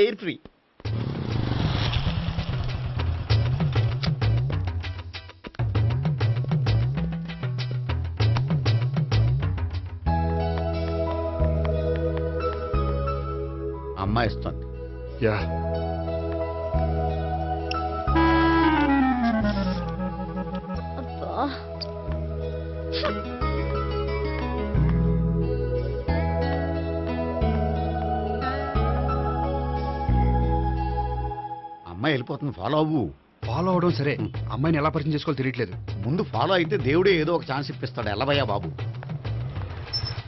Air free. అమ్మాయి ఇస్తుంది. Yeah అమ్మాయి వెళ్ళిపోతుంది, ఫాలో అవ్వు. ఫాలో అవడం సరే, అమ్మాయిని ఎలా పరిచయం చేసుకోవాలో తెలియట్లేదు. ముందు ఫాలో అయితే దేవుడే ఏదో ఒక ఛాన్స్ ఇప్పిస్తాడు. ఎల్లవయ్యా బాబు.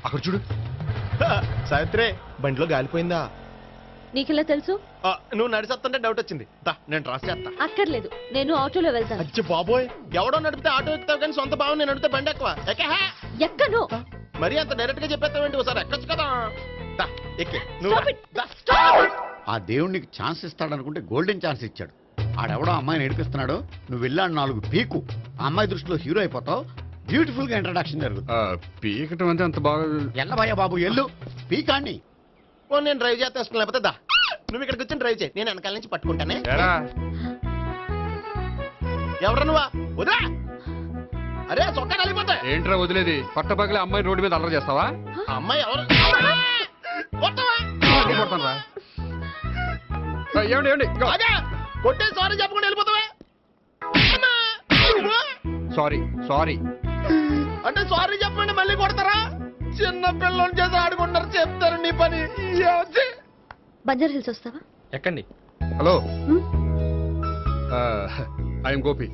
అక్కడ చూడు. సావిత్రి బండిలో గాలిపోయిందా? నీకెలా తెలుసు? నువ్వు నడిచేస్తుంటే డౌట్ వచ్చింది. నేను ట్రాస్ చేస్తా. అక్కర్లేదు, నేను ఆటోలో వెళ్తాను. అచ్చి బాబోయ్, ఎవడో నడిపితే ఆటో ఎక్కుతావు కానీ సొంత భావం నేను నడిపితే బండి ఎక్కువ. ఎక్కను. మరి అంత డైరెక్ట్ గా చెప్పేస్తావేంటి? ఒకసారి ఎక్కొచ్చు కదా. ఎక్కి నువ్వు Stop it. దా. ఆ దేవుడికి ఛాన్స్ ఇస్తాడనుకుంటే గోల్డెన్ ఛాన్స్ ఇచ్చాడు. ఆడెవడో అమ్మాయిని ఏడిపిస్తున్నాడు, నువ్వు వెళ్ళాడు 4 పీకు. ఆ అమ్మాయి దృష్టిలో హీరో అయిపోతావు. బ్యూటిఫుల్ గా ఇంట్రడక్షన్ జరుగుతుంది. పీకటం అంటే అంత బాగా. ఎల్లవయ్యా బాబు, ఎల్లు పీకాన్ని. ఓ నేను డ్రైవ్ చేస్తాను, లేకపోతే దా నువ్వు ఇక్కడికి వచ్చి డ్రైవ్ చేయి, నేను వెనకాల నుంచి పట్టుకుంటానే. ఎవరు నువ్వా? వదిలా. అరే చొక్కా కలిగిపోతా. ఏంట్రా వదిలేది? పట్టపగలే అమ్మాయి రోడ్డు మీద అల్లరి చేస్తావా? అమ్మాయి ఎవరు? కొడతానురా. ఏమండి ఏమండి? అదే కొట్టే సారీ చెప్పకుండా వెళ్ళిపోతావే. సారీ సారీ అంటే సారీ చెప్పండి మళ్ళీ కొడతారా? చిన్న పిల్లలు చేసి ఆడుకుంటారు, చెప్తారు నీ పని. బంజారా హిల్స్ వస్తావా? ఎక్కండి. Hello, I'm Gopi.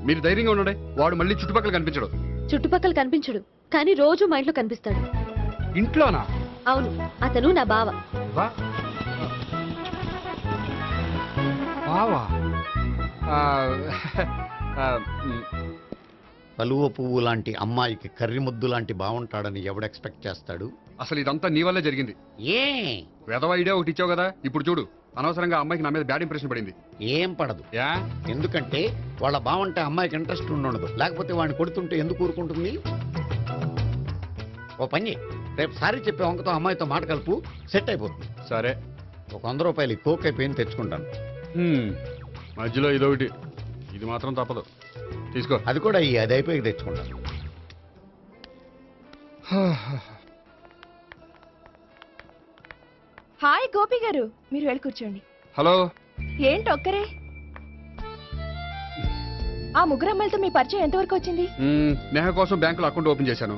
మీరు ధైర్యంగా ఉండండి. వాడు మళ్ళీ చుట్టుపక్కల కనిపించడు. చుట్టుపక్కల కనిపించడు, కానీ రోజు మా ఇంట్లో కనిపిస్తాడు. ఇంట్లోనా? అవును, అతను నా బావ. బావా? కలువ పువ్వు లాంటి అమ్మాయికి కర్రి ముద్దు లాంటి బాగుంటాడని ఎవడు ఎక్స్పెక్ట్ చేస్తాడు? అసలు ఇదంతా నీ వల్లే జరిగింది. ఏ వెధవ ఐడియా ఒకటి ఇచ్చావు కదా, ఇప్పుడు చూడు. అనవసరంగా అమ్మాయికి నా మీద బ్యాడ్ ఇంప్రెషన్ పడింది. ఏం పడదు. యా? ఎందుకంటే వాళ్ళ బాగుంటే అమ్మాయికి ఇంట్రెస్ట్ ఉండదు. లేకపోతే వాడిని కొడుతుంటే ఎందుకు ఊరుకుంటుంది? ఓ పని చెయ్, రేపు సారీ చెప్పే వంకతో అమ్మాయితో మాట కలుపు, సెట్ అయిపోతుంది. సరే, ఒక 100 రూపాయలు కోక్ అయిపోయింది, తెచ్చుకుంటాను. మధ్యలో ఇదొకటి, ఇది మాత్రం తప్పదు. తీసుకో. అది కూడా అది అయిపోయి తెచ్చుకుంటాను. హాయ్ గోపి గారు, మీరు వెళ్ళి కూర్చోండి. హలో. ఏంటి ఒక్కరే? ఆ ముగ్గురు అమ్మాయిలతో మీ పరిచయం ఎంతవరకు వచ్చింది? నేహ కోసం బ్యాంకులో అకౌంట్ ఓపెన్ చేశాను.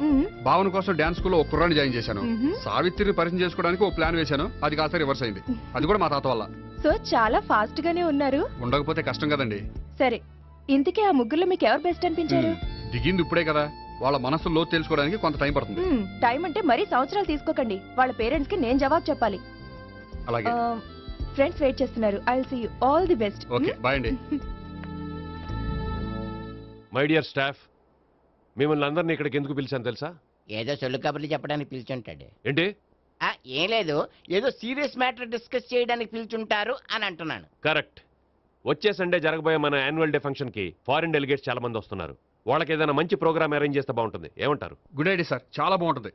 భావన కోసం డాన్స్ స్కూల్లో ఒక కుర్రాన్ని జాయిన్ చేశాను. సావిత్రిని పరిచయం చేసుకోవడానికి ఓ ప్లాన్ వేశాను. అది కాస్త రివర్స్ అయింది. అది కూడా మా తాత వల్ల. సో చాలా ఫాస్ట్ గానే ఉన్నారు. ఉండకపోతే కష్టం కదండి. సరే, ఇంతకీ ఆ ముగ్గురులో మీకు ఎవరు బెస్ట్ అనిపించారు? దిగింది ఇప్పుడే కదా, వాళ్ళ మనసు లోతు తెలుసుకోవడానికి కొంత టైం పడుతుంది. టైం అంటే మరీ సంవత్సరాలు తీసుకోకండి. వాళ్ళ పేరెంట్స్ కి నేను జవాబు చెప్పాలి. అలాగే. ఫ్రెండ్స్ వెయిట్ చేస్తున్నారు. I will see you. All the best. Okay, bye అండి. మై డియర్ స్టాఫ్, మిమ్మల్ని అందరినీ ఇక్కడికి ఎందుకు పిలిచాను తెలుసా? ఏదో సొల్లు కబుర్లు చెప్పడానికి పిలిచుంటాడు. ఏంటి? ఏం లేదు, ఏదో సీరియస్ మ్యాటర్ డిస్కస్ చేయడానికి పిలిచుంటారు అని అంటున్నాను. కరెక్ట్. వచ్చే సండే జరగబోయే మన యాన్యువల్ డే ఫంక్షన్ కి ఫారిన్ డెలిగేట్స్ చాలా మంది వస్తున్నారు. వాళ్ళకి ఏదైనా మంచి ప్రోగ్రామ్ అరేంజ్ చేస్తే బాగుంటుంది. ఏమంటారు? గుడ్ ఐడియా సార్, చాలా బాగుంటుంది.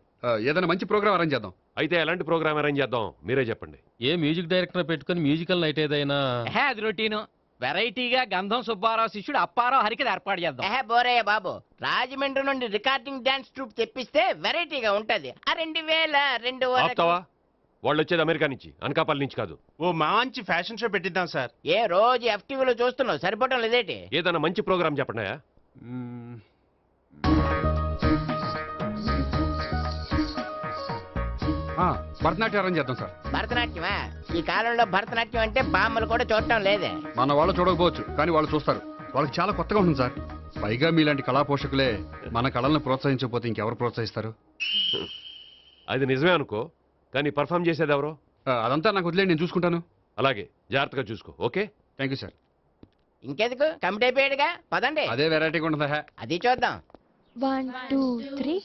ఏదైనా మంచి ప్రోగ్రామ్ అరేంజ్ చేద్దాం. అయితే ఎలాంటి ప్రోగ్రామ్ అరేంజ్ చేద్దాం మీరే చెప్పండి. ఏ మ్యూజిక్ డైరెక్టర్ పెట్టుకుని మ్యూజికల్ నైట్ ఏదైనా? అది రొటీన్. వెరైటీగా గంధం సుబ్బారావు శిష్యుడు అప్పారావు హరికి ఏర్పాటు చేద్దాం. బోరయ్య బాబు, రాజమండ్రి నుండి రికార్డింగ్ డాన్స్ ట్రూప్ తెప్పిస్తే వెరైటీగా ఉంటది. 2002 వాళ్ళు వచ్చేది అమెరికా నుంచి, అనకాపల్లి నుంచి కాదు. ఓ మంచి ఫ్యాషన్ షో పెట్టిద్దాం సార్. ఏ రోజు FTVలో చూస్తున్నావు, సరిపోవటం లేదేటి? ఏదైనా మంచి ప్రోగ్రామ్ చెప్పండి. భరతనాట్యం అరేంజ్ చేద్దాం సార్. భరతనాట్యమా? ఈ కాలంలో భరతనాట్యం అంటే బామ్మలు కూడా చూడటం లేదే. మన వాళ్ళు చూడకపోవచ్చు, కానీ వాళ్ళు చూస్తారు. వాళ్ళకి చాలా కొత్తగా ఉంటుంది సార్. పైగా మీలాంటి కళా పోషకులే మన కళలను ప్రోత్సహించకపోతే ఇంకెవరు ప్రోత్సహిస్తారు? అది నిజమే అనుకో, కానీ పర్ఫామ్ చేసేది ఎవరో? అదంతా నాకు వదిలేండి, నేను చూసుకుంటాను. అలాగే, జాగ్రత్తగా చూసుకో. Okay, thank you sir. ఇంకెందుకు, కమిటీ అయిపోయాడుగా, పదండి. అదే వెరైటీగా ఉంటుందా? అది చూద్దాం. 1 2 3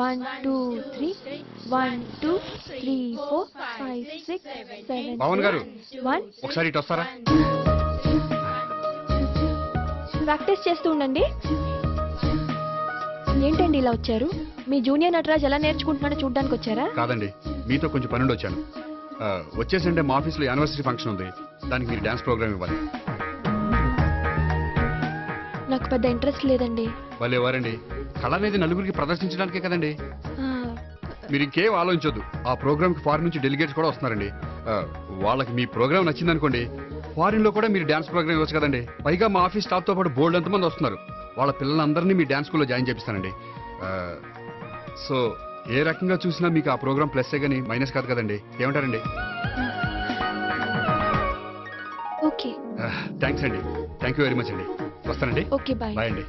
1 2 3 1 2 3 4 5 6 7 పవన్ గారు, 1. ఒకసారి ఇటు వస్తారా? ప్రాక్టీస్ చేస్తూ ఉండండి. ఏంటండి ఇలా వచ్చారు? మీ జూనియర్ నటరాజ్ ఎలా నేర్చుకుంటున్నాడో చూడ్డానికి వచ్చారా? కాదండి, మీతో కొంచెం పనుండి వచ్చాను. వచ్చే సండే మా ఆఫీస్లో యానివర్సరీ ఫంక్షన్ ఉంది, దానికి మీరు డ్యాన్స్ ప్రోగ్రామ్ ఇవ్వాలి. నాకు పెద్ద ఇంట్రెస్ట్ లేదండి. వాళ్ళు ఎవరండి? కళ అనేది నలుగురికి ప్రదర్శించడానికే కదండి. ఆ, మీరు ఇంకేం ఆలోచించొద్దు. ఆ ప్రోగ్రామ్కి ఫారిన్ నుంచి డెలిగేట్స్ కూడా వస్తున్నారండి. వాళ్ళకి మీ ప్రోగ్రామ్ నచ్చిందనుకోండి, ఫారిన్ లో కూడా మీరు డ్యాన్స్ ప్రోగ్రామ్ ఇవ్వచ్చు కదండి. పైగా మా ఆఫీస్ స్టాఫ్ తో పాటు బోల్డ్ ఎంతమంది వస్తున్నారు. వాళ్ళ పిల్లలందరినీ మీ డ్యాన్స్ స్కూల్లో జాయిన్ చేపిస్తానండి. సో ఏ రకంగా చూసినా మీకు ఆ ప్రోగ్రామ్ ప్లస్ కానీ మైనస్ కాదు కదండి. ఏమంటారండి? ఓకే. థ్యాంక్స్ అండి. థ్యాంక్ యూ వెరీ మచ్ అండి. వస్తానండి. Okay, bye. బాయ్ అండి.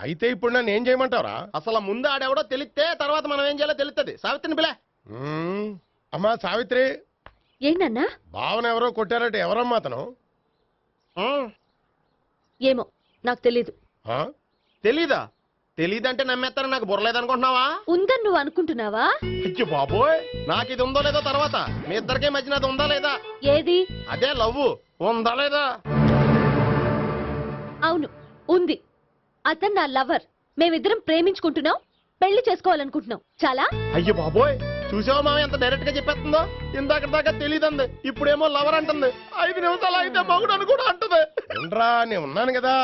అయితే ఇప్పుడు నన్ను ఏం చేయమంటావరా? అసలు ముందు ఆడెవడో తెలిస్తే తర్వాత మనం ఏం చేయాలో తెలుస్తుంది. సావిత్రిని పిల్ల. అమ్మా సావిత్రి, ఏంటన్నా? భావన ఎవరో కొట్టారట. ఎవరమ్మా అతను? ఏమో నాకు తెలీదు. తెలీదా? తెలీదంటే నమ్మేస్తారని నాకు బుర్రలేదనుకుంటున్నావా? ఉందని నువ్వు అనుకుంటున్నావా? అయ్యో బాబోయ్, నాకు ఇది ఉందో లేదో తర్వాత మీ ఇద్దరికే మధ్యన అది ఉందా లేదా? ఏది? అదే లవ్ ఉందా లేదా? అవును, ఉంది. అతను నా లవర్. మేమిద్దరం ప్రేమించుకుంటున్నాం, పెళ్లి చేసుకోవాలనుకుంటున్నాం. చాలా. అయ్యో బాబోయ్, చూసావా మామ ఎంత డైరెక్ట్ గా చెప్పేస్తుందో? ఇందాక దాకా తెలియదండి, ఇప్పుడేమో లవర్ అంటుంది. 5 నిమిషాలు అయితే మగుడు అని కూడా అంటుంది. ఏంట్రా, నేను ఉన్నాను కదా.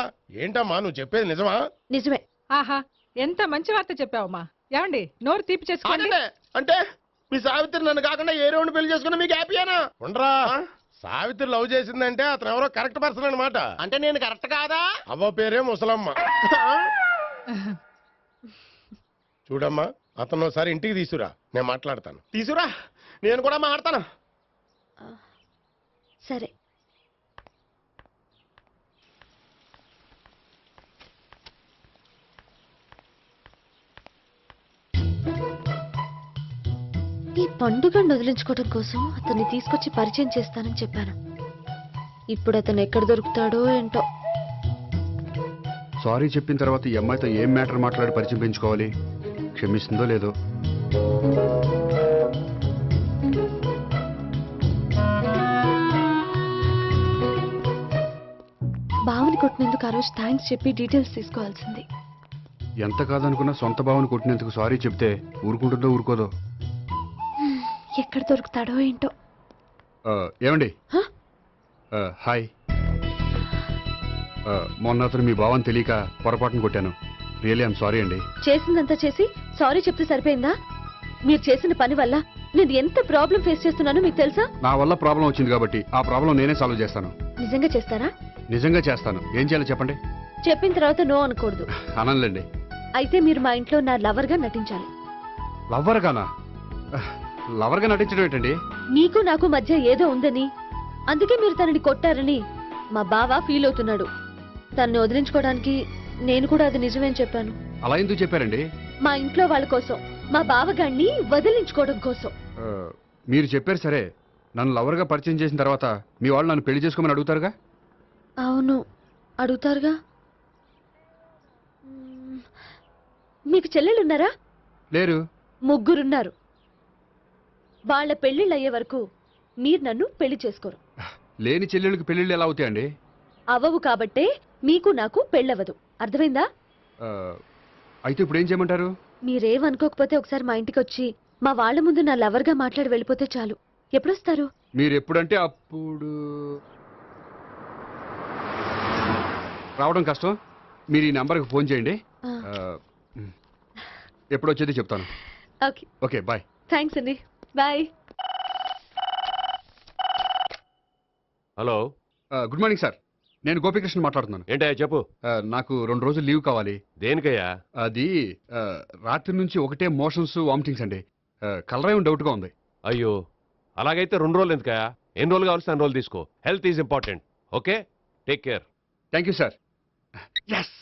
ఏంటమ్మా నువ్వు చెప్పేది నిజమా? నిజమే. ఆహా, ఎంత మంచి వార్త చెప్పావమ్మా. ఏమండి, నోరు తీపి చేసుకోండి. అంటే మీ సావిత్రి నన్ను కాకుండా ఏ రౌండ్ పెళ్లి చేసుకున్నా మీకు హ్యాపీయేనా? ఉండరా, సావిత్రి లవ్ చేసిందంటే అతను ఎవరో కరెక్ట్ పర్సన్ అనమాట. అంటే నేను కరెక్ట్ కాదా? అవ్వ పేరే ముసలమ్మ. చూడమ్మా, అతను ఒకసారి ఇంటికి తీసుకురా, నేను మాట్లాడతాను. తీసుకురా, నేను కూడా మాట్లాడతాను. సరే. ఈ పండుగను వదిలించుకోవడం కోసం అతన్ని తీసుకొచ్చి పరిచయం చేస్తానని చెప్పాను. ఇప్పుడు అతను ఎక్కడ దొరుకుతాడో ఏంటో. సారీ చెప్పిన తర్వాత ఈ అమ్మాయితో ఏం మ్యాటర్ మాట్లాడి పరిచయం పెంచుకోవాలి? క్షమిస్తుందో లేదో. బావని కొట్టినందుకు ఆ రోజు థ్యాంక్స్ చెప్పి డీటెయిల్స్ తీసుకోవాల్సింది. ఎంత కాదనుకున్నా సొంత భావన కొట్టినందుకు సారీ చెప్తే ఊరుకుంటుందో ఊరుకోదో. ఎక్కడ దొరుకుతాడో ఏంటో. ఏమండి? హాయ్. మొన్న అతను మీ భావన తెలియక పొరపాటును కొట్టాను. రియల్లీ ఐఎమ్ సారీ అండి. చేసిందంతా చేసి సారీ చెప్తే సరిపోయిందా? మీరు చేసిన పని వల్ల నేను ఎంత ప్రాబ్లం ఫేస్ చేస్తున్నానో మీకు తెలుసా? నా వల్ల ప్రాబ్లం వచ్చింది కాబట్టి ఆ ప్రాబ్లం నేనే సాల్వ్ చేస్తాను. నిజంగా చేస్తారా? నిజంగా చేస్తాను. ఏం చేయాలో చెప్పండి. చెప్పిన తర్వాత నో అనకూడదు. అనంలేండి. అయితే మీరు మా ఇంట్లో నా లవర్ గా నటించాలి. లవ్వర్ గానా? లవర్ గా నటించడం ఏంటండి? నీకు నాకు మధ్య ఏదో ఉందని, అందుకే మీరు తనని కొట్టారని మా బావ ఫీల్ అవుతున్నాడు. తనని వదిలించుకోవడానికి నేను కూడా అది నిజమేని చెప్పాను. అలా ఎందుకు చెప్పారండి? మా ఇంట్లో వాళ్ళ కోసం, మా బావగాడిని వదిలించుకోవడం కోసం. మీరు చెప్పారు సరే, నన్ను లవర్గా పరిచయం చేసిన తర్వాత మీ వాళ్ళు నన్ను పెళ్లి చేసుకోమని అడుగుతారుగా? అవును, అడుగుతారుగా. మీకు చెల్లెలున్నారా? లేరు. ముగ్గురున్నారు. వాళ్ళ పెళ్లిళ్ళు అయ్యే వరకు మీరు నన్ను పెళ్లి చేసుకోరు. లేని చెల్లెళ్ళకి పెళ్లిళ్ళు ఎలా అవుతాయండి? అవ్వవు కాబట్టే మీకు నాకు పెళ్ళవదు. అర్థమైందా? అయితే ఇప్పుడు ఏం చేయమంటారు? మీరేమనుకోకపోతే ఒకసారి మా ఇంటికి వచ్చి మా వాళ్ళ ముందు నా లవర్గా మాట్లాడి వెళ్ళిపోతే చాలు. ఎప్పుడొస్తారు? మీరు ఎప్పుడంటే అప్పుడు. రావడం కష్టం. మీరు ఈ నంబర్కి ఫోన్ చేయండి. ఎప్పుడు వచ్చేది చెప్తాను. ఓకే. Okay, bye. థ్యాంక్స్ అండి. Bye. Hello. Good morning sir. నేను గోపికృష్ణ మాట్లాడుతున్నాను. ఏంటయ్యా చెప్పు. నాకు 2 రోజులు లీవ్ కావాలి. దేనికయ్యా? అది రాత్రి నుంచి ఒకటే మోషన్స్, వామిటింగ్స్ అండి. కలరేం డౌట్గా ఉంది. అయ్యో, అలాగైతే 2 రోజులు ఎందుకయ్యా? ఎన్ని రోజులు కావాల్సిన 2 రోజులు తీసుకో. Health is important. Okay, take care. Thank you sir. Yes.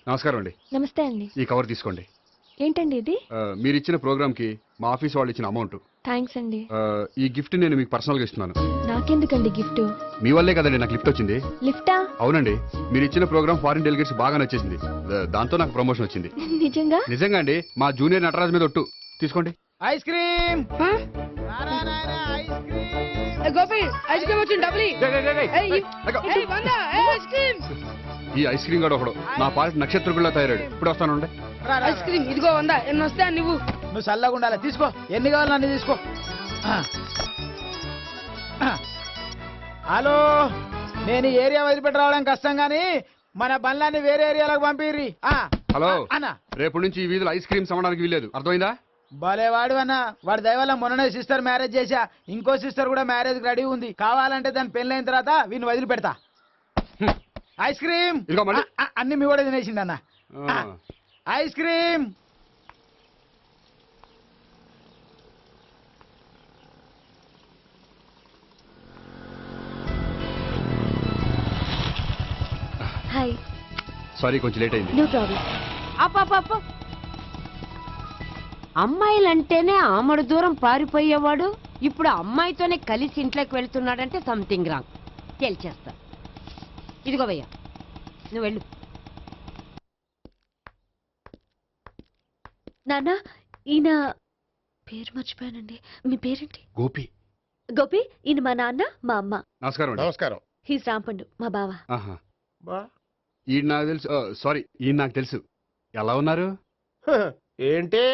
నమస్కారం అండి. నమస్తే అండి. ఈ కవర్ తీసుకోండి. ఏంటండి ఇది? మీరు ఇచ్చిన ప్రోగ్రామ్ కి మా ఆఫీస్ వాళ్ళు ఇచ్చిన అమౌంట్. థ్యాంక్స్ అండి. ఈ గిఫ్ట్ నేను మీకు పర్సనల్ గా ఇస్తున్నాను. నాకెందుకండి గిఫ్ట్? మీ వల్లే కదండి నాకు లిఫ్ట్ వచ్చింది. లిఫ్టా? అవునండి, మీరు ఇచ్చిన ప్రోగ్రామ్ ఫారిన్ డెలిగేట్స్ బాగా నచ్చేసింది. దాంతో నాకు ప్రమోషన్ వచ్చింది. నిజంగా? నిజంగా అండి, మా జూనియర్ నటరాజ్ మీద ఒట్టు. తీసుకోండి. Ice cream. Gopi ice cream వచ్చింది డబ్బులు. ఈ ఐస్ క్రీమ్ కూడా ఒకడు నా పార్టీ నక్షత్రకుల్లా తయారాడు. ఇప్పుడు వస్తాను. ఐస్ క్రీమ్ ఇదిగో 100 ఎన్ని వస్తాయి నువ్వు. నువ్వు చల్లగా ఉండాలి, తీసుకో. ఎన్ని కావాలి అన్ని తీసుకో. హలో, నేను ఈ ఏరియా వదిలిపెట్టి రావడం కష్టం గానీ మన బండ్లన్నీ వేరే ఏరియాలకు పంపిర్రి. హలో అన్న, రేపు నుంచి ఈ వీధిలో ఐస్ క్రీమ్స్ అమ్మడానికి వీల్లేదు, అర్థమైందా? భలే వాడు అన్న. వాడి దయవల్ల మొన్ననే సిస్టర్ మ్యారేజ్ చేశా. ఇంకో సిస్టర్ కూడా మ్యారేజ్ రెడీ ఉంది. కావాలంటే దాని పెళ్ళైన తర్వాత వీడిని వదిలిపెడతా. ఐస్ క్రీమ్ ఇదిగో మళ్ళీ. అన్ని మీ కూడా తినేసిండి అన్న. Ice cream. హాయ్. సారీ, కొంచెం లేట్ అయింది. No problem. అప్ప అమ్మాయిలంటేనే ఆమడు దూరం పారిపోయేవాడు ఇప్పుడు అమ్మాయితోనే కలిసి ఇంట్లోకి వెళ్తున్నాడంటే సంథింగ్ రాంగ్. తేల్చేస్తా. ఇదిగో భయ్యా, నువ్వు వెళ్ళు. నాన్న, ఈయన పేరు మర్చిపోయానండి. మీ పేరేంటి? గోపి. గోపి, ఈయన మా నాన్న, మా అమ్మ. నమస్కారం అండి. నమస్కారం. హీస్ రాంపండు, మా బావ. ఆహా. ఈయన నాకు తెలుసు. సారీ, ఈయన నాకు తెలుసు. ఎలా ఉన్నారు? ఏంటి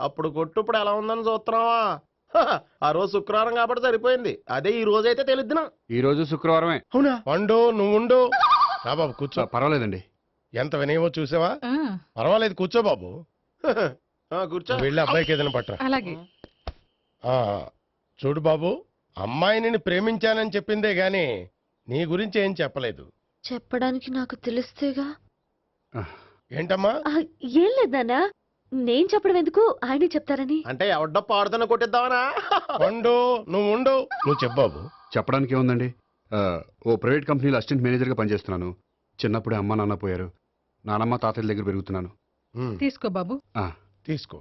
అప్పుడు కొట్టు ఇప్పుడు ఎలా ఉందని చూస్తున్నావా? ఆ రోజు శుక్రవారం కాబట్టి సరిపోయింది. అదే ఈ రోజు అయితే తెలిద్దునా. ఈ రోజు శుక్రవారమే. అవునా? వండు, నువ్వు ఉండు. రా బాబు కూర్చో. పర్వాలేదండి. ఎంత వినయమో చూసావా? పర్వాలేదు, కూర్చో బాబు. కూర్చో. వెళ్ళి అబ్బాయికి ఏదైనా పట్టరా. అలాగే. చూడు బాబు, అమ్మాయిని ప్రేమించానని చెప్పిందే గాని నీ గురించి ఏం చెప్పలేదు. చెప్పడానికి నాకు తెలిస్తేగా. ఏంటమ్మా? ఏం లేదు నాన్న, నేను చెప్పడం ఎందుకు, ఆయనే చెప్తారని. అంటే ఎవడ్డో పాడుతున్న కొట్టిద్దామనా? వండు, నువ్వు ఉండు. నువ్వు చెప్పు బాబు. చెప్పడానికి ఏముందండి, ఓ ప్రైవేట్ కంపెనీలో అసిస్టెంట్ మేనేజర్ గా పనిచేస్తున్నాను. చిన్నప్పుడే అమ్మ నాన్న పోయారు. నానమ్మ తాతయ్య దగ్గర పెరుగుతున్నాను. తీసుకో బాబు. తీసుకో.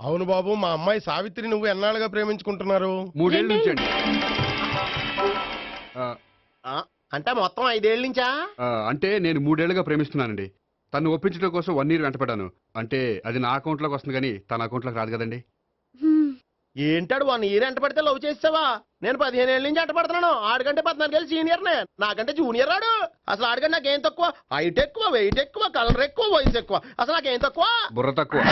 అవును బాబు, మా అమ్మాయి సావిత్రి నువ్వు ఎన్నాళ్ళుగా ప్రేమించుకుంటున్నారు? 3 ఏళ్ళ నుంచి అండి. అంటే మొత్తం 5 ఏళ్ళ నుంచా? అంటే నేను 3 ఏళ్ళుగా ప్రేమిస్తున్నానండి. తను ఒప్పించడం కోసం 1 year వెంటపడ్డాను. అంటే అది నా అకౌంట్లోకి వస్తుంది కానీ తన అకౌంట్లోకి రాదు కదండి. ఏంటాడు 1 year ఎంట పడితే లవ్ చేసావా? నేను 15 ఏళ్ళ నుంచి ఎంట పడుతున్నాను. ఆడికంటే 14 ఏళ్ళు సీనియర్నే, నాకంటే జూనియర్ ఆడు. అసలు ఆడికంటే నాకేం తక్కువ? హైట్ ఎక్కువ, వెయిట్ ఎక్కువ, కలర్ ఎక్కువ, వయసు ఎక్కువ. అసలు నాకేం తక్కువ? బుర్ర తక్కువ.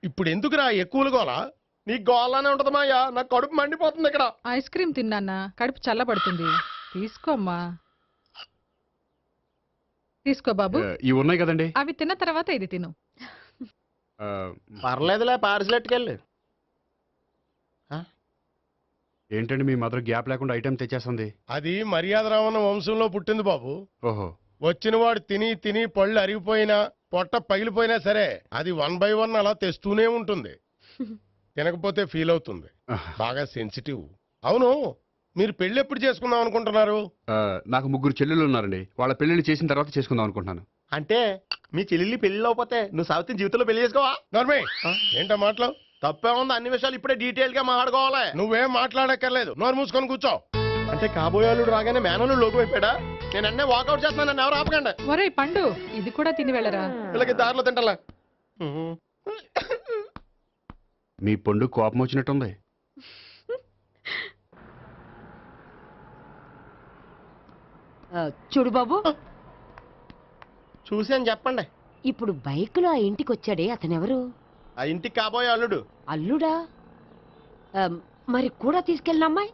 ఇప్పుడు ఎందుకురా ఎక్కువలు గోలా? నీకు గోలానే ఉంటది మాయా. నాకు కడుపు మండిపోతుంది ఇక్కడ. ఐస్ క్రీమ్ తిన్నా, కడుపు చల్లబడుతుంది. తీసుకోమ్మా. తీసుకో బాబు. ఇవి ఉన్నాయి కదండి, అవి తిన్న తర్వాత ఇది తిను. పర్లేదులే, పార్సిల్ ఎట్టుకెళ్ళి. ఏంటండి మీ మదర్ గ్యాప్ లేకుండా ఐటెం తెచ్చేస్తుంది? అది మర్యాద రావణ వంశంలో పుట్టింది బాబు. ఓహో. వచ్చిన వాడు తిని తిని పళ్ళు అరిగిపోయినా పొట్ట పగిలిపోయినా సరే అది 1 by 1 అలా తెస్తూనే ఉంటుంది. తినకపోతే ఫీల్ అవుతుంది. బాగా సెన్సిటివ్. అవును, మీరు పెళ్లి ఎప్పుడు చేసుకుందాం అనుకుంటున్నారు? నాకు 3 చెల్లెళ్ళు ఉన్నారండి. వాళ్ళ పెళ్లిని చేసిన తర్వాత చేసుకుందాం అనుకుంటున్నాను. అంటే మీ చెల్లెల్ని పెళ్లి లేకపోతే నువ్వు సావిత్రి జీవితంలో పెళ్లి చేసుకోవా? నర్మే, ఏంటో మాటలు? తప్పే ఉంది. అన్ని విషయాలు ఇప్పుడే డీటెయిల్ గా మాట్లాడుకోవాలి. నువ్వేం మాట్లాడక్కర్లేదు, నోరు మూసుకొని కూర్చో. అంటే కాబోయేవాళ్ళు రాగానే మేనలు లోకి అయిపోయాడా? నేను అన్నీ వాకౌట్ చేస్తున్నాను, నన్ను ఎవరు ఆపకండి. ఒరే పండు, ఇది కూడా తిని వెళ్ళరా. వీళ్ళకి దారిలో తింటలా. మీ పండు కోపం వచ్చినట్టుంది. చూడు బాబు, చూసాను చెప్పండి. ఇప్పుడు బైక్లో ఆ ఇంటికి వచ్చాడే అతనెవరు? ఆ ఇంటికి కాబోయే అల్లుడు. అల్లుడా? మరి కూడా తీసుకెళ్ళిన అమ్మాయి?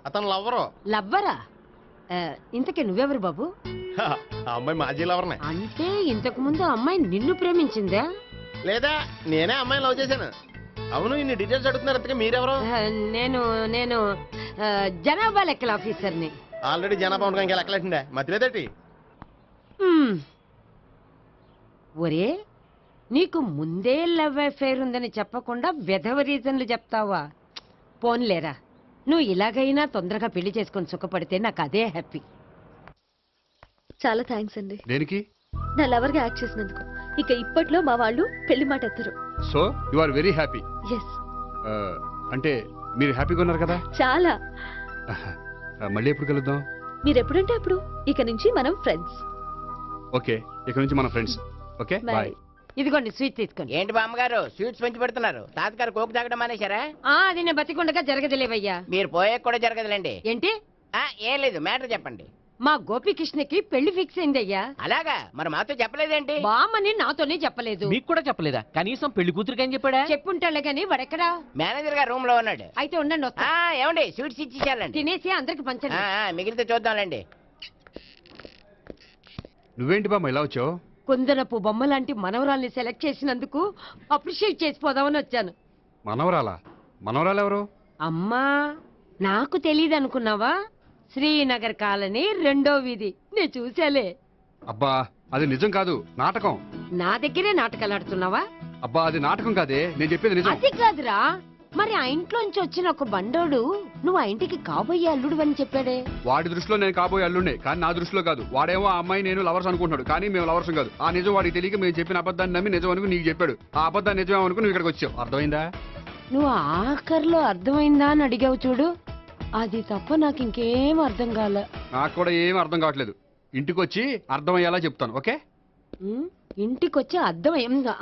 అతను లవ్వరు. లవ్వరా? ఇంతకీ నువ్వెవరు బాబు? ఆ అమ్మాయి మాజీ లవర్నే. అంటే ఇంతకు ముందు అమ్మాయి నిన్ను ప్రేమించిందా? లేదా నేనే అమ్మాయిని లవ్ చేశాను. అవును, ఇన్ని డీటెయిల్స్ అడుగుతున్నారు. ఇంతకీ మీరెవరు? నేను నేను జనాభా లెక్కల ఆఫీసర్ని. ఆల్రెడీ జనాభా ఉండగా ఇంకా లెక్కలేటండే మధ్యలేదేటి? ఒరే, నీకు ముందే లవ్ అఫైర్ ఉందని చెప్పకుండా వెధవ రీజన్లు చెప్తావా? పోన్లేరా, నువ్వు ఇలాగైనా తొందరగా పెళ్లి చేసుకొని సుఖపడితే నాకు అదే హ్యాపీ. చాలా థ్యాంక్స్ అండి. దేనికి? నా లవర్ గా యాక్ట్ చేసినందుకు. ఇక ఇప్పట్లో మా వాళ్ళు పెళ్లి మాట ఎత్తరు. So you are very happy. Yes. అంటే మీరు హ్యాపీగా ఉన్నారు కదా? చాలా. మళ్ళీ ఎప్పుడు కలుద్దాం? మీరు ఎప్పుడంటే అప్పుడు. ఇక నుంచి మనం ఫ్రెండ్స్. ఓకే, ఇక నుంచి మన ఫ్రెండ్స్. Okay bye. ఇదిగోండి స్వీట్ తీసుకోండి. ఏంటి బామ్మగారు స్వీట్స్ పెంచి పెడుతున్నారు? తాతగారు కోక్ తాగడం మానేశారా? అది నేను బతికుండగా జరగదులేవయ్యా. మీరు పోయే కూడా జరగదులేండి. ఏంటి? ఏం లేదు, మ్యాటర్ చెప్పండి. మా గోపికృష్ణకి పెళ్లి ఫిక్స్ అయిందయ్యా. అలాగా? మరి మాతో చెప్పలేదేంటి? బామ్మని నాతోనే చెప్పలేదు. మీకు కూడా చెప్పలేదా? కనీసం పెళ్లి కూతురికి అని చెప్పాడా? చెప్పుంటాలే గాని వాడెక్కడా? మేనేజర్ గారు రూమ్ లో ఉన్నాడు. అయితే ఉండండి వస్తా. ఏమండి స్వీట్స్ ఇచ్చేసాలండి. తినేసి అందరికి పంచండి. మిగిలితే చూద్దాంలేండి. నువ్వేంటి బామ్మ ఇలా వచ్చావు? కుందనపు బొమ్మ లాంటి మనవరాల్ని సెలెక్ట్ చేసినందుకు అప్రిషియేట్ చేసిపోదామని వచ్చాను. మనవరాలా? మనవరాలు ఎవరు? అమ్మా, నాకు తెలియదు అనుకున్నావా? శ్రీనగర్ కాలనీ 2వ వీధి. నేను చూసాలే. అబ్బా అది నిజం కాదు, నాటకం. నా దగ్గరే నాటకాలు ఆడుతున్నావా? అబ్బా అది నాటకం కాదే, నేను చెప్పేది నిజం. అది కాదురా, మరి ఆ ఇంట్లోంచి వచ్చిన ఒక బండోడు నువ్వు ఆ ఇంటికి కాబోయే అల్లుడు అని చెప్పాడే. వాడి దృష్టిలో నేను కాబోయే అల్లుండే, కానీ నా దృష్టిలో కాదు. వాడేమో ఆ అమ్మాయి నేను లవర్స్ అనుకుంటున్నాడు, కానీ మేము లవర్స్ కాదు. ఆ నిజం వాడికి తెలియక మేము చెప్పిన అబద్ధాన్ని నమ్మి నిజం అనుకుని నీకు చెప్పాడు. ఆ అబద్ధాన్ని నిజమే అనుకుని నువ్వు ఇక్కడికి వచ్చావు. అర్థమైందా? నువ్వు ఆఖరిలో అర్థమైందా అని అడిగావు చూడు, అది తప్ప నాకు ఇంకేం అర్థం కాలే. నాకు కూడా ఏం అర్థం కావట్లేదు. ఇంటికి వచ్చి అర్థమయ్యేలా చెప్తాను. ఓకే? ఇంటికి వచ్చి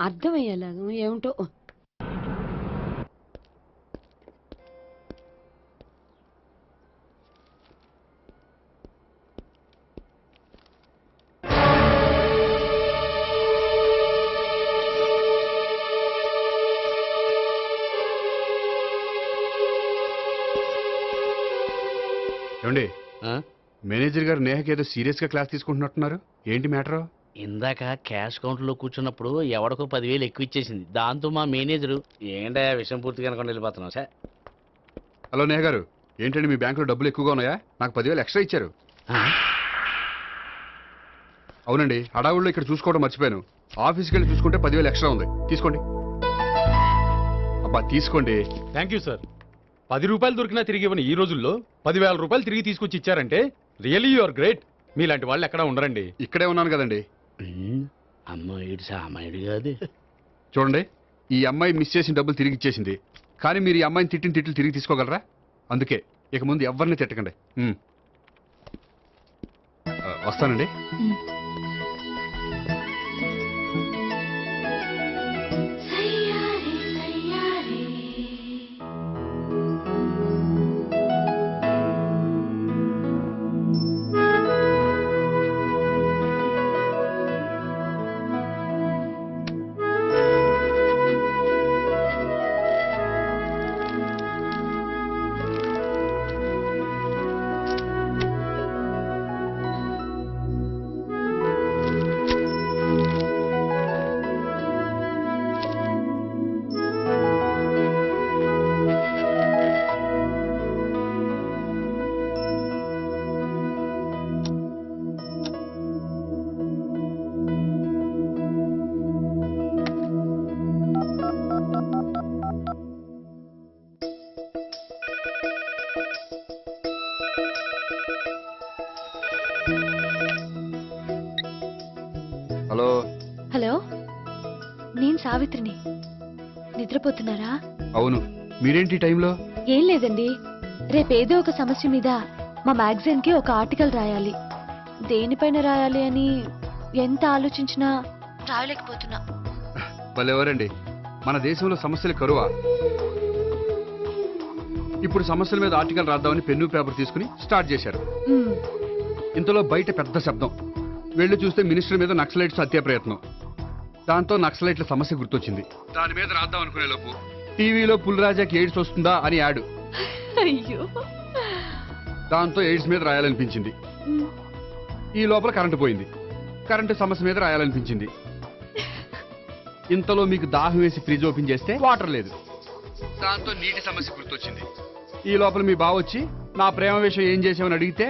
అర్థమయ్యేలా ఏమిటో. ఏమండి, మేనేజర్ గారు నేహకి ఏదో సీరియస్ గా క్లాస్ తీసుకుంటున్నట్టున్నారు. ఏంటి మ్యాటర్? ఇందాక క్యాష్ కౌంటర్ లో కూర్చున్నప్పుడు ఎవడికో 10,000 ఎక్కువ ఇచ్చేసింది. దాంతో మా మేనేజరు ఏంటా విషయం పూర్తిగా అనుకుని వెళ్ళిపోతున్నాం సార్. హలో నేహ గారు, ఏంటండి మీ బ్యాంకులో డబ్బులు ఎక్కువగా ఉన్నాయా? నాకు 10,000 ఎక్స్ట్రా ఇచ్చారు. అవునండి, హడావుల్లో ఇక్కడ చూసుకోవడం మర్చిపోయాను. ఆఫీస్కి వెళ్ళి చూసుకుంటే 10,000 ఎక్స్ట్రా ఉంది. తీసుకోండి. అబ్బా తీసుకోండి. Thank you sir. 10 రూపాయలు దొరికినా తిరిగి ఇవ్వని ఈ రోజుల్లో 10,000 రూపాయలు తిరిగి తీసుకొచ్చి ఇచ్చారంటే రియల్లీ యు ఆర్ గ్రేట్. మీలాంటి వాళ్ళు ఎక్కడా ఉండరండి. ఇక్కడే ఉన్నాను కదండి. అమ్మాయి సామాన్యుడు కాదు. చూడండి, ఈ అమ్మాయి మిస్ చేసిన డబ్బులు తిరిగి ఇచ్చేసింది. కానీ మీరు ఈ అమ్మాయిని తిట్టిన తిట్లు తిరిగి తీసుకోగలరా? అందుకే ఇక ముందు ఎవరిని తిట్టకండి. వస్తానండి. హలో. హలో, నేను సావిత్రిని. నిద్రపోతున్నారా? అవును, మీరేంటి టైంలో? ఏం లేదండి, రేపేదో ఒక సమస్య మీద మా మ్యాగజైన్ కి ఒక ఆర్టికల్ రాయాలి. దేనిపైన రాయాలి అని ఎంత ఆలోచించినా రాయలేకపోతున్నా. వాళ్ళెవరండి, మన దేశంలో సమస్యలు కరువా? ఇప్పుడు సమస్యల మీద ఆర్టికల్ రాద్దామని పెన్ను పేపర్ తీసుకుని స్టార్ట్ చేశారు. ఇంతలో బయట పెద్ద శబ్దం. వెళ్ళి చూస్తే మినిస్టర్ మీద నక్సలైట్స్ హత్య ప్రయత్నం. దాంతో నక్సలైట్ల సమస్య గుర్తొచ్చింది. దాని మీద రాద్దాం అనుకునే లోపు టీవీలో పుల్రాజాకి ఎయిడ్స్ వస్తుందా అని యాడ్. అయ్యో, దాంతో ఎయిడ్స్ మీద రాయాలనిపించింది. ఈ లోపల కరెంటు పోయింది. కరెంటు సమస్య మీద రాయాలనిపించింది. ఇంతలో మీకు దాహం వేసి ఫ్రిడ్జ్ ఓపెన్ చేస్తే వాటర్ లేదు. దాంతో నీటి సమస్య గుర్తొచ్చింది. ఈ లోపల మీ బావ వచ్చి నా ప్రేమ విషయం ఏం చేసామని అడిగితే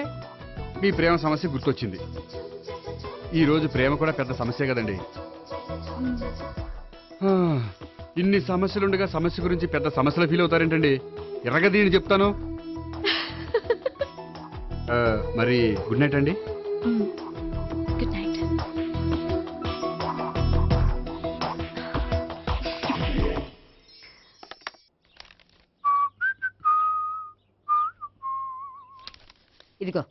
మీ ప్రేమ సమస్య గుర్తొచ్చింది. ఈ రోజు ప్రేమ కూడా పెద్ద సమస్య కదండి. ఇన్ని సమస్యలుండగా సమస్య గురించి పెద్ద సమస్యలు ఫీల్ అవుతారేంటండి? ఎర్రగదీని చెప్తాను. మరి గుడ్ నైట్ అండి. ఇదిగో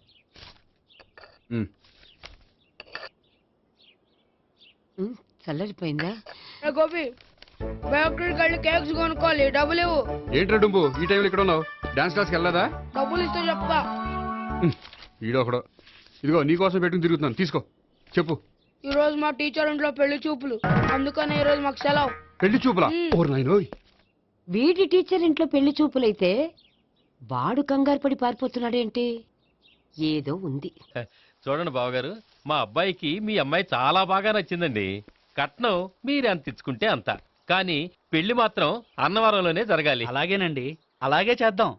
చల్లరిపోయిందా? గోపి బయోక్రెడిట్ కార్డు కేక్స్ కొనుక్కోవాలి, డబ్బులు ఇవ్వు. ఏంట్రా డుంబు ఈ టైంలో ఇక్కడ ఉన్నావు? డాన్స్ క్లాస్కి వెళ్ళదా? డబ్బులు ఇస్తే చెప్తా. ఈడో ఒకడో. ఇదిగో నీకోసం పెట్టుకుని తిరుగుతున్నాను, తీసుకో. చెప్పు. ఈ రోజు మా టీచర్ ఇంట్లో పెళ్లి చూపులు, అందుకని ఈ రోజు మాకు సెలవు. పెళ్లి చూపులా? ఓర్ నాయనోయ్. వీడి టీచర్ ఇంట్లో పెళ్లి చూపులైతే వాడు కంగారు పడి పారిపోతున్నాడేంటి? ఏదో ఉంది. చూడండి బావగారు, మా అబ్బాయికి మీ అమ్మాయి చాలా బాగా నచ్చిందండి. కట్నం మీరు ఎంత ఇచ్చుకుంటే అంత, కానీ పెళ్లి మాత్రం అన్నవరంలోనే జరగాలి. అలాగేనండి, అలాగే చేద్దాం.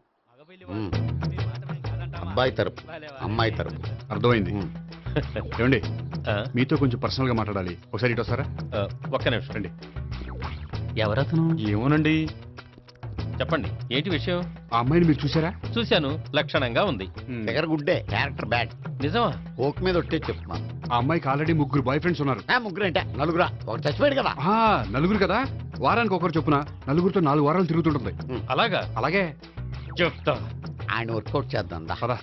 అబ్బాయి తరపు అమ్మాయి తరపు. అర్థమైంది. ఏమండి మీతో కొంచెం పర్సనల్ గా మాట్లాడాలి, ఒకసారి ఇటు వస్తారా? ఒక్క నిమిషం రండి. ఎవరతను? ఏమోనండి. చెప్పండి, ఏంటి విషయం? ఆ అమ్మాయిని మీరు చూసారా? చూశాను, లక్షణంగా ఉంది. దగ్గర గుడ్డే, క్యారెక్టర్ బ్యాడ్. నిజమా? కోక్ మీద ఒట్టే చెప్తున్నాను. ఆ అమ్మాయికి ఆల్రెడీ 3 బాయ్ ఫ్రెండ్స్ ఉన్నారు. ముగ్గురు అంటే నలుగురా? ఒకటి చచ్చిపోయాడు కదా. నలుగురు కదా, వారానికి ఒకరు చొప్పున నలుగురితో 4 వారాలు తిరుగుతుంటుంది. అలాగా? అలాగే చెప్తా. ఆయన వర్కౌట్ చేద్దాం దా. పదా.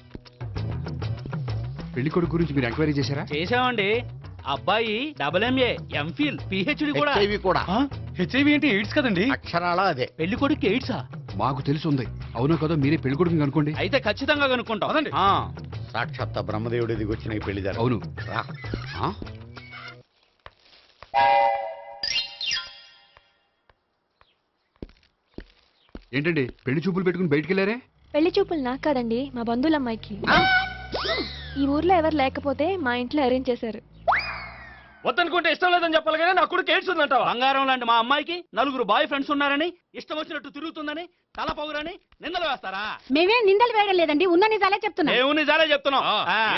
పెళ్లి కొడుకు గురించి మీరు ఎంక్వైరీ చేశారా? చేసామండి. అబ్బాయి MA, MPhil, PhD కూడా. HIV కూడా. HIV ఏంటి? ఎయిడ్స్ కదండి. అక్షరాల అదే. పెళ్లి కొడుకు ఎయిడ్సా? మాకు తెలిసి ఉంది. అవునో కదా, మీరే పెళ్లి కొడుకుని కనుకోండి. అయితే ఖచ్చితంగా కనుక్కుంటాం. సాక్షాత్ బ్రహ్మదేవుడి దిగి వచ్చిన ఈ పెళ్లి జరగదు. అవును. ఏంటండి పెళ్లి చూపులు పెట్టుకుని బయటికి వెళ్ళారే? పెళ్లి చూపులు నాకు కాదండి, మా బంధువుల అమ్మాయికి. ఈ ఊర్లో ఎవరు లేకపోతే మా ఇంట్లో అరేంజ్ చేశారు. వద్దనుకుంటే ఇష్టం లేదని చెప్పాలి కానీ నా కొడుకు ఎయిడ్స్ ఉందంటావా? బంగారం లాంటి మా అమ్మాయికి 4 బాయ్ ఫ్రెండ్స్ ఉన్నారని, ఇష్టం వచ్చినట్టు తిరుగుతుందని, తల పౌరని నిందలు వేస్తారా? మేమే నిందలు వేయడం లేదండి, ఉన్న నిజాలే చెప్తున్నా. మేము నిజాలే చెప్తున్నాం.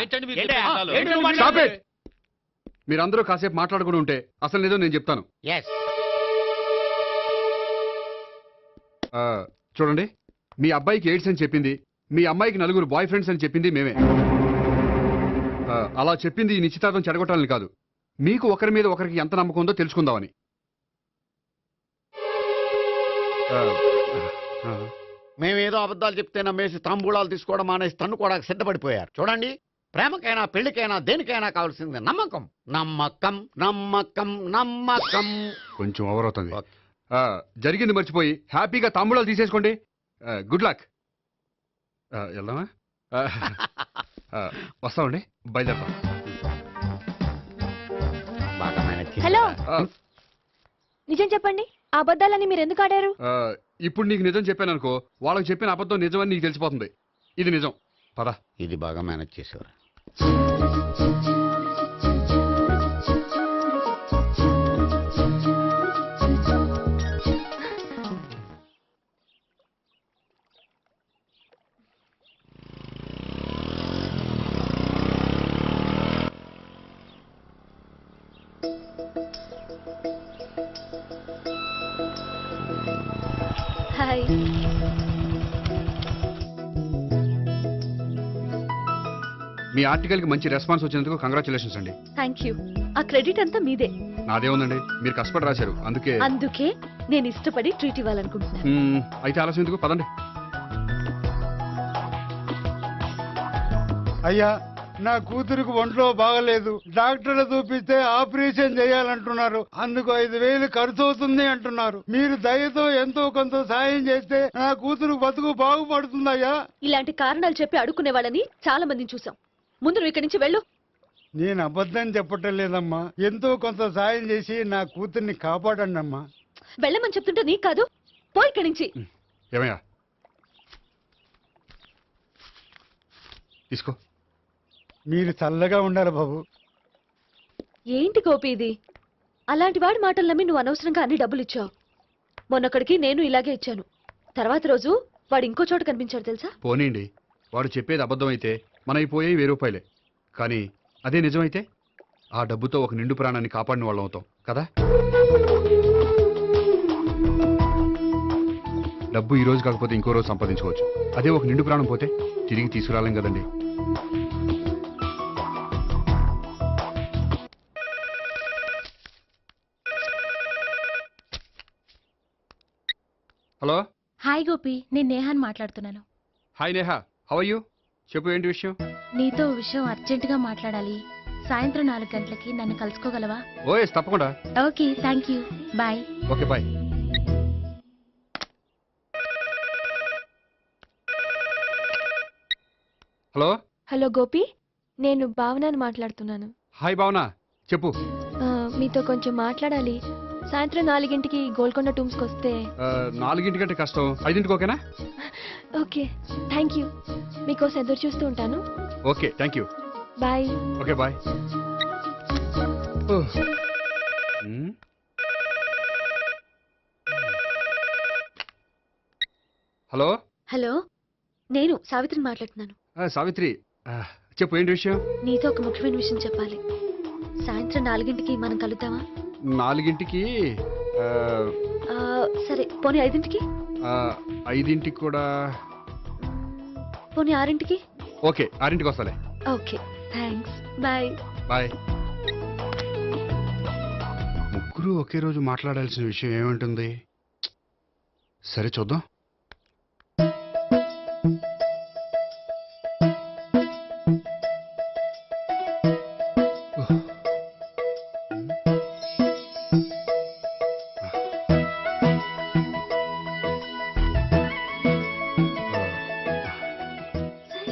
ఏంటండి మీరు ఏంటి? చెప్పేది? ఏంటి నువ్వు Stop మాట్లాడేది? it! మీరందరూ కాసేపు మాట్లాడుకుని ఉంటే అసలు నిజం నేను చెప్తాను. చూడండి, మీ అబ్బాయికి ఎయిడ్స్ అని చెప్పింది, మీ అమ్మాయికి 4 బాయ్ ఫ్రెండ్స్ అని చెప్పింది మేమే. అలా చెప్పింది ఈ నిశ్చితార్థం చెడగొట్టాలని కాదు, మీకు ఒకరి మీద ఒకరికి ఎంత నమ్మకం ఉందో తెలుసుకుందామని. మేమేదో అబద్ధాలు చెప్తే నమ్మేసి తాంబూలాలు తీసుకోవడం మానేసి తన్నుకోవడానికి సిద్ధపడిపోయారు. చూడండి, ప్రేమకైనా పెళ్లికైనా దేనికైనా కావాల్సింది నమ్మకం. నమ్మకం నమ్మకం నమ్మకం. కొంచెం ఓవర్ అవుతుంది. జరిగింది మర్చిపోయి హ్యాపీగా తాంబూలాలు తీసేసుకోండి. Good luck. వెళ్దామా? వస్తామండి, బయలుదేరతాం. హలో, నిజం చెప్పండి, ఆ అబద్ధాలని మీరు ఎందుకు ఆడారు? ఇప్పుడు నీకు నిజం చెప్పాను అనుకో, వాళ్ళకి చెప్పిన అబద్ధం నిజమని నీకు తెలిసిపోతుంది. ఇది నిజం. పద. ఇది బాగా మేనేజ్ చేసేవారు. హాయ్. మీ ఆర్టికల్ కి మంచి రెస్పాన్స్ వచ్చినందుకు కంగ్రాచులేషన్స్ అండి. Thank you. ఆ క్రెడిట్ అంతా మీదే. నాదేముందండి, మీరు కష్టపడి రాశారు, అందుకే నేను ఇష్టపడి ట్రీట్ ఇవ్వాలనుకుంటున్నాను. అయితే ఆలస్యం ఎందుకు, పదండి. అయ్యా, నా కూతురికి ఒంట్లో బాగలేదు, డాక్టర్లు చూపిస్తే ఆపరేషన్ చేయాలంటున్నారు, అందుకు 5,000 ఖర్చు అవుతుంది అంటున్నారు. మీరు దయతో ఎంతో కొంత సాయం చేస్తే నా కూతురు బతుకు బాగుపడుతుందయ్యా. ఇలాంటి కారణాలు చెప్పి అడుక్కునే వాళ్ళని చాలా మందిని చూసాం. ముందు నువ్వు ఇక్కడి నుంచి వెళ్ళు. నేను అబద్ధం చెప్పటం లేదమ్మా, ఎంతో కొంత సాయం చేసి నా కూతుర్ని కాపాడండి అమ్మా. వెళ్ళమని చెప్తుంటే నీకు కాదు, పో ఇక్కడి నుంచి. ఏమయ్యా, తీసుకో. మీరు చల్లగా ఉండాలి బాబు. ఏంటి గోపి ఇది? అలాంటి వాడి మాటలు నమ్మి నువ్వు అనవసరంగా అన్ని డబ్బులు ఇచ్చావు. మొన్నొక్కడికి నేను ఇలాగే ఇచ్చాను. తర్వాత రోజు వాడు ఇంకో చోట కనిపించాడు తెలుసా? పోనీండి, వాడు చెప్పేది అబద్ధం అయితే మనకి పోయేవి 1000 రూపాయలే, కానీ అదే నిజమైతే ఆ డబ్బుతో ఒక నిండు ప్రాణాన్ని కాపాడిన వాళ్ళం అవుతాం కదా. డబ్బు ఈ రోజు కాకపోతే ఇంకో రోజు సంపాదించుకోవచ్చు, అదే ఒక నిండు ప్రాణం పోతే తిరిగి తీసుకురాలేం కదండి. హలో. హాయ్ గోపి, నేను నేహాన్ మాట్లాడుతున్నాను. Hi Neha, how are you? చెప్పు, ఏంటి విషయం? నీతో ఓ విషయం అర్జెంటుగా మాట్లాడాలి. సాయంత్రం 4 గంటలకి నన్ను కలుసుకోగలవా? ఓఎస్ తప్పకుండా. Okay, thank you. Bye. Okay bye. Hello. Hello Gopi, నేను భావనని మాట్లాడుతున్నాను. హాయ్ భావన, చెప్పు. మీతో కొంచెం మాట్లాడాలి. సాయంత్రం 4 గోల్కొండ టూమ్స్కి వస్తే. 4 కష్టం, 5 ఓకేనా? Okay, thank you. మీకోసం ఎదురు చూస్తూ ఉంటాను. Okay, thank you. Bye. Okay bye. Hello. Hello, నేను సావిత్రిని మాట్లాడుతున్నాను. సావిత్రి, చెప్పు ఏంటి విషయం? నీతో ఒక ముఖ్యమైన విషయం చెప్పాలి. సాయంత్రం 4 మనం కలుద్దామా? 4 సరే, పోనీ 5 5 కూడా. పోనీ 6 ఓకే, 6 వస్తాలే. Okay, thanks. బాయ్. బాయ్. ముగ్గురు ఒకే రోజు మాట్లాడాల్సిన విషయం ఏముంటుంది? సరే చూద్దాం.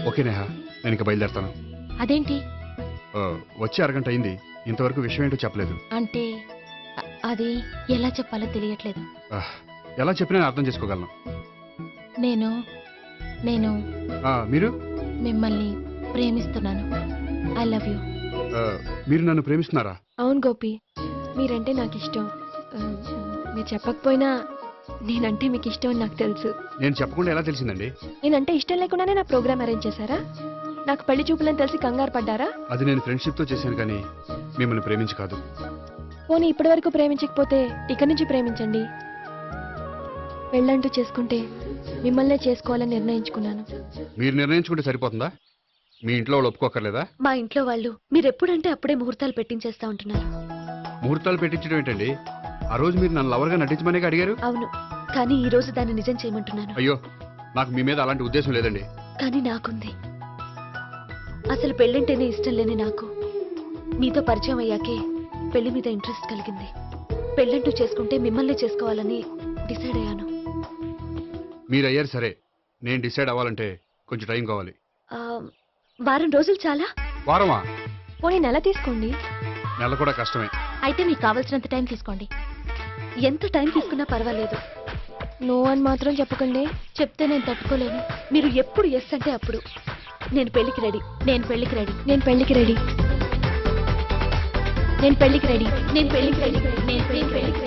ఓకే నేహా, నేను ఇక బయలుదేరుతాను. అదేంటి? వచ్చి అరగంట అయింది, ఇంతవరకు విషయం ఏంటో చెప్పలేదు. అంటే అది ఎలా చెప్పాలో తెలియట్లేదు. ఎలా చెప్పినా నేను అర్థం చేసుకోగలను. నేను నేను మీరు? మిమ్మల్ని ప్రేమిస్తున్నాను. I love you. మీరు నన్ను ప్రేమిస్తున్నారా? అవును గోపి, మీరంటే నాకు ఇష్టం. మీరు చెప్పకపోయినా నేనంటే మీకు ఇష్టం అని నాకు తెలుసు. నేను చెప్పకుండా ఎలా తెలిసిందండి? నేనంటే ఇష్టం లేకుండానే నా ప్రోగ్రామ్ అరేంజ్ చేశారా? నాకు పెళ్లి చూపులని తెలిసి కంగారు పడ్డారా? అది నేను ఫ్రెండ్షిప్ తో చేశాను కానీ మిమ్మల్ని ప్రేమించి కాదు. పోనీ ఇప్పటి వరకు ప్రేమించకపోతే ఇక నుంచి ప్రేమించండి. పెళ్ళంటూ చేసుకుంటే మిమ్మల్నే చేసుకోవాలని నిర్ణయించుకున్నాను. మీరు నిర్ణయించుకుంటే సరిపోతుందా? మీ ఇంట్లో వాళ్ళు ఒప్పుకోకర్లేదా? మా ఇంట్లో వాళ్ళు మీరెప్పుడంటే అప్పుడే ముహూర్తాలు పెట్టించేస్తా ఉంటున్నారు. ముహూర్తాలు పెట్టించడం ఏంటండి? ఆ రోజు మీరు నన్ను లవర్గా నటించమనే అడిగారు. అవును, కానీ ఈ రోజు దాన్ని నిజం చేయమంటున్నాను. అయ్యో, నాకు మీ మీద అలాంటి ఉద్దేశం లేదండి. కానీ నాకుంది. అసలు పెళ్ళంటేనే ఇష్టం లేని నాకు మీతో పరిచయం అయ్యాకే పెళ్లి మీద ఇంట్రెస్ట్ కలిగింది. పెళ్ళంటూ చేసుకుంటే మిమ్మల్ని చేసుకోవాలని డిసైడ్ అయ్యాను. మీరు అయ్యారు సరే, నేను డిసైడ్ అవ్వాలంటే కొంచెం టైం కావాలి. వారం రోజులు చాలా? వారమా? పోనీ నెల తీసుకోండి. నెల కూడా కష్టమే. అయితే మీకు కావాల్సినంత టైం తీసుకోండి. ఎంత టైం తీసుకున్నా పర్వాలేదు. నో అని మాత్రం చెప్పకండి. చెప్తే నేను తట్టుకోలేను. మీరు ఎప్పుడు ఎస్ అంటే అప్పుడు. నేను పెళ్లికి రెడీ. నేను పెళ్లికి రెడీ. నేను పెళ్లికి రెడీ. నేను పెళ్లికి రెడీ. నేను పెళ్లికి రెడీ. నేను పెళ్లికి రెడీ.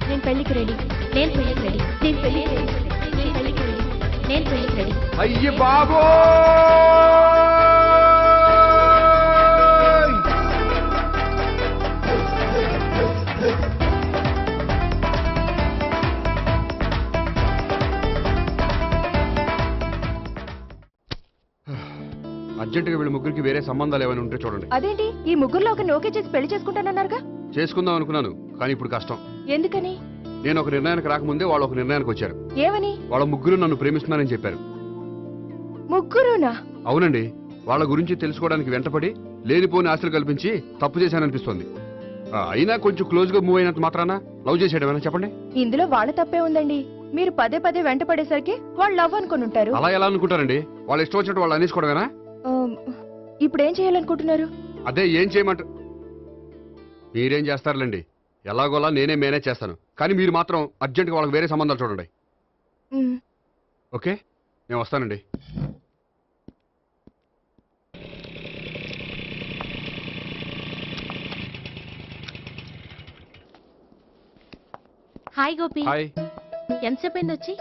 నేను పెళ్లికి రెడీ. నేను పెళ్లికి రెడీ. నేను పెళ్లికి రెడీ. నేను పెళ్లికి రెడీ. నేను పెళ్లికి రెడీ. అయ్య బాబో! అర్జెంటుగా వీళ్ళ ముగ్గురికి వేరే సంబంధాలు ఏమైనా ఉంటే చూడండి. అదేంటి, ఈ ముగ్గురులో ఒక ఓకే చేసి పెళ్లి చేసుకుంటానన్నారుగా? చేసుకుందాం అనుకున్నాను, కానీ ఇప్పుడు కష్టం. ఎందుకని? నేను ఒక నిర్ణయానికి రాకముందే వాళ్ళు ఒక నిర్ణయానికి వచ్చారు. ఏమని? వాళ్ళ ముగ్గురు నన్ను ప్రేమిస్తున్నారని చెప్పారు. ముగ్గురునా? అవునండి. వాళ్ళ గురించి తెలుసుకోవడానికి వెంటపడి లేనిపోని ఆశలు కల్పించి తప్పు చేశాననిపిస్తోంది. అయినా కొంచెం క్లోజ్ గా మూవ్ అయినంత మాత్రాన లవ్ చేసేయడమేనా చెప్పండి? ఇందులో వాళ్ళ తప్పే ఉందండి. మీరు పదే పదే వెంట పడేసరికి వాళ్ళు లవ్ అనుకుని ఉంటారు. అలా ఎలా అనుకుంటారండి? వాళ్ళు ఇష్టం వచ్చినట్టు వాళ్ళు అనేసుకోవడమేనా? ఇప్పుడు ఏం చేయాలనుకుంటున్నారు? అదే ఏం చేయమంటారు? మీరేం చేస్తారులేండి, ఎలాగోలా నేనే మేనేజ్ చేస్తాను. కానీ మీరు మాత్రం అర్జెంట్గా వాళ్ళకి వేరే సంబంధాలు చూడండి. ఓకే, నేను వస్తానండి. హాయ్ గోపి. హాయ్. ఎంతసేపు అయింది వచ్చి?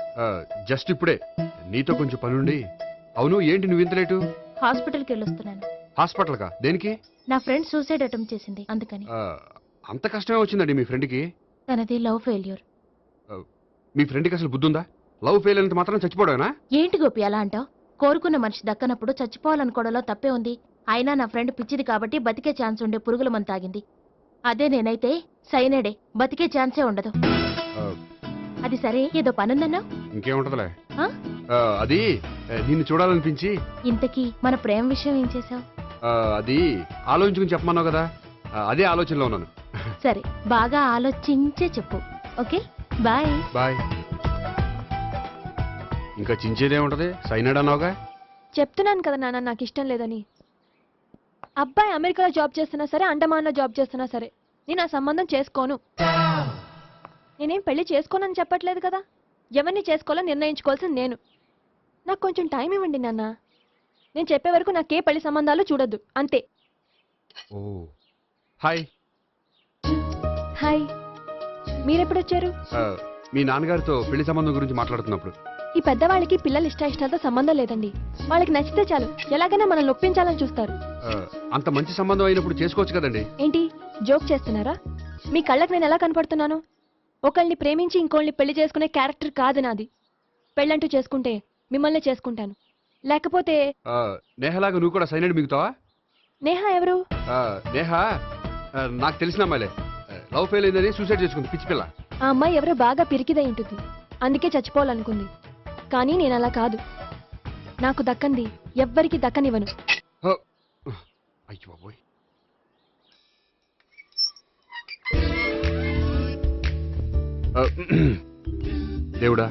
జస్ట్ ఇప్పుడే. నీతో కొంచెం పనుండి. అవును, ఏంటి నువ్వు ఇంత లేటు? హాస్పిటల్కి వెళ్ళొస్తున్నాను. హాస్పిటల్కా? దేనికి? నా ఫ్రెండ్ సూసైడ్ అటెంప్ట్ చేసింది, అందుకని. అంత కష్టమే వచ్చిందండి మీ ఫ్రెండ్కి? తనది లవ్ ఫెయిల్యూర్. మీ ఫ్రెండ్కి అసలు బుద్ధుందా? లవ్ ఫెయిల్ అయినంత మాత్రం చచ్చిపోవడమేనా? ఏంటి గోపి అలా అంటావు? కోరుకున్న మనిషి దక్కనప్పుడు చచ్చిపోవాలనుకోవడంలో తప్పే ఉంది. అయినా నా ఫ్రెండ్ పిచ్చిది కాబట్టి బతికే ఛాన్స్ ఉండే పురుగుల మందు తాగింది. అదే నేనైతే సైనడే, బతికే ఛాన్సే ఉండదు. అది సరే, ఏదో పనుందన్నా? ఇంకేముంటదిలే. అది నిన్ను చూడాలనిపించి ఇంతకీ మన ప్రేమ విషయం ఏం చేసావు? అది ఆలోచించుకుని చెప్పమన్నావు కదా, అదే ఆలోచనలో ఉన్నాను. సరే, బాగా ఆలోచించే చెప్పు. Okay, bye. బాయ్. ఇంకా చించేదేముంటది, సైనాడ్ అన్నావుగా. చెప్తున్నాను కదా నాన్న, నాకు ఇష్టం లేదని. అబ్బాయి అమెరికాలో జాబ్ చేస్తున్నా సరే, అండమాన్లో జాబ్ చేస్తున్నా సరే, నేను ఆ సంబంధం చేసుకోను. నేనేం పెళ్లి చేసుకోనని చెప్పట్లేదు కదా. ఎవరిని చేసుకోవాలో నిర్ణయించుకోవాల్సింది నేను. నాకు కొంచెం టైం ఇవ్వండి నాన్న. నేను చెప్పే వరకు నాకే పెళ్లి సంబంధాలు చూడొద్దు, అంతే. ఓ హాయ్. హాయ్, మీరెప్పుడొచ్చారు? మీ నాన్నగారితో పెళ్లి సంబంధం గురించి మాట్లాడుతున్నప్పుడు. ఈ పెద్దవాళ్ళకి పిల్లల ఇష్టాలతో సంబంధం లేదండి. వాళ్ళకి నచ్చితే చాలు, ఎలాగైనా మనల్ని ఒప్పించాలని చూస్తారు. అంత మంచి సంబంధం అయినప్పుడు చేసుకోవచ్చు కదండి. ఏంటి జోక్ చేస్తున్నారా? మీ కళ్ళకి నేను ఎలా కనపడుతున్నాను? ఒకళ్ళని ప్రేమించి ఇంకోళ్ళని పెళ్లి చేసుకునే క్యారెక్టర్ కాదు నాది. పెళ్ళంటూ చేసుకుంటే మిమ్మల్ని చేసుకుంటాను, లేకపోతే. నేహలాగా నువ్వు కూడా సైనాడ్ మిగుతావా? నేహ ఎవరు? నేహ నాకు తెలిసిన అమ్మాయిలే. లవ్ ఫెయిల్ అయిందని సూసైడ్ చేసుకుంది, పిచ్చి పిల్ల. ఆ అమ్మాయి ఎవరో బాగా పిరికిదై ఉంటుంది, అందుకే చచ్చిపోవాలనుకుంది. కానీ నేను అలా కాదు. నాకు దక్కంది ఎవ్వరికి దక్కనివ్వను. అయ్యో బాబోయ్. దేవుడా,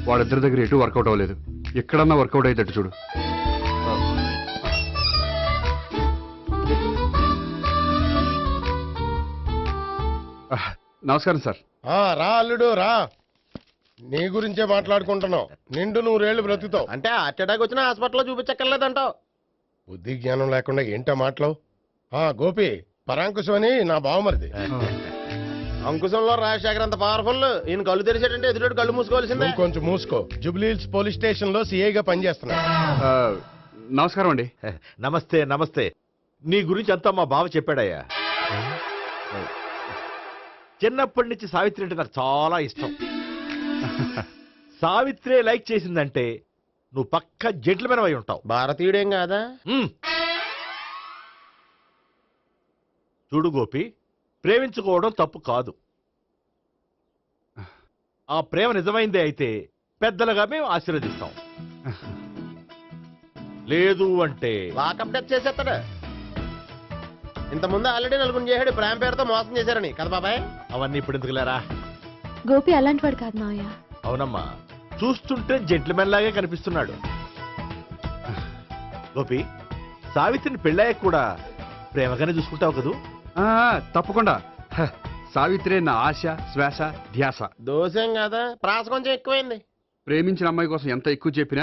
వాళ్ళిద్దరి దగ్గర ఎటు వర్కౌట్ అవ్వలేదు. ఎక్కడన్నా వర్కౌట్ అయ్యేటట్టు చూడు. నమస్కారం సార్. రా అల్లుడు రా. నీ గురించే మాట్లాడుకుంటున్నావు. నిండు 100 ఏళ్ళు బ్రతుకుతావు అంటే హార్ట్ అటాక్ వచ్చిన హాస్పిటల్లో చూపించక్కర్లేదంటావు. బుద్ధి జ్ఞానం లేకుండా ఏంటో మాటలు. గోపి, పరాంకుశం అని నా బావమరిది. అంకుశంలో రాజశేఖర్ అంత పవర్ఫుల్. ఈయన కళ్ళు తెరిచాడంటే ఎదురు కళ్ళు మూసుకోవాల్సిందే. కొంచెం మూసుకో. జూబ్లీహిల్స్ పోలీస్ స్టేషన్ లో సిఐగా పనిచేస్తున్నా. నమస్కారం అండి. నమస్తే నమస్తే. నీ గురించి అంతా మా బావ చెప్పాడయ్యా. చిన్నప్పటి నుంచి సావిత్రి అంటే నాకు చాలా ఇష్టం. సావిత్రే లైక్ చేసిందంటే నువ్వు పక్క జెంట్లమెన్ అయి ఉంటావు. భారతీయుడేం కాదా? చూడు గోపి, ప్రేమించుకోవడం తప్పు కాదు. ఆ ప్రేమ నిజమైందే అయితే పెద్దలుగా మేము ఆశీర్వదిస్తాం. లేదు అంటే లాకప్ డెత్ చేసేస్తాడు. ఇంతకుముందు ఆల్రెడీ నలుగురు చేశాడు ప్రేమ పేరుతో మోసం చేశారని కదా బాబాయ్. అవన్నీ ఇప్పుడు ఎందుకు లేరా? గోపి అలాంటి వాడు కాదు మావయ్య. అవునమ్మా, చూస్తుంటే జెంట్లమెన్ లాగే కనిపిస్తున్నాడు. గోపి, సావిత్రిని పెళ్ళాక కూడా ప్రేమగానే చూసుకుంటావు కదూ? తప్పకుండా. సావిత్రే నా ఆశ, శ్వాస, ధ్యాస. దోషం కదా, ప్రాస కొంచెం ఎక్కువైంది. ప్రేమించిన అమ్మాయి కోసం ఎంత ఎక్కువ చెప్పినా